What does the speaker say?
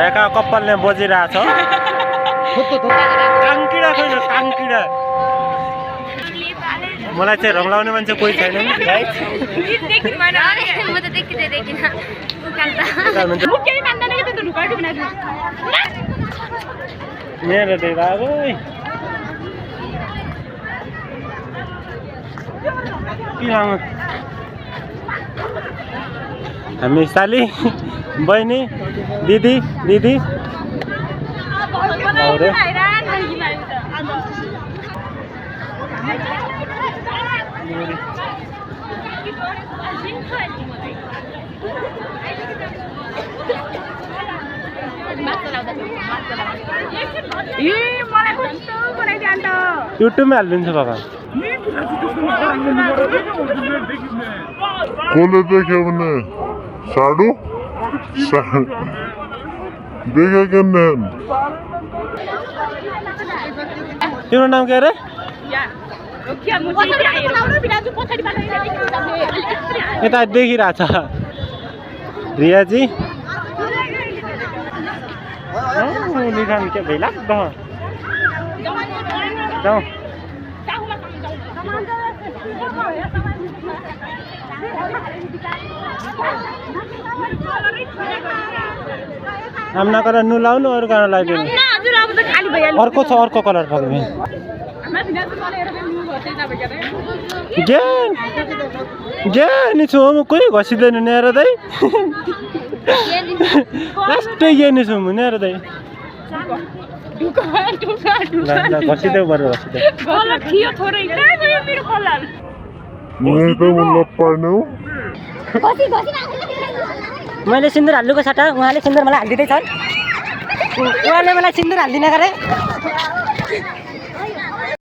रेखा कपालले बजिरहेछ काङ्किडा खोइ काङ्किडा मलाई चाहिँ रङ लाउने मान्छे कोही छैन मेरो देख्दा हामी साली बहिनी दिदी दिदी युट्युबमा हालिदिन्छ बाबा कसले देख्यो भने साडु देखेको तिम्रो नाम के अरे यता देखिरहेछ रियाजी निधान के भइलाग्दो जाऊ आम नगर नुलाउनु अरू गाना लगाइदिनु अर्को छ अर्को कलर फक्ने ज्ञानी छु म कोही घसिँदैन नि हेर दाइ लास्टै ज्ञानी छु म नि हेर दाइ घसिदेऊ बरु मैले सिन्दुर हाल्नुको सट्टा उहाँले सिन्दुर मलाई हालिदिँदैछन् उहाँले मलाई सिन्दुर हालिदिन गरे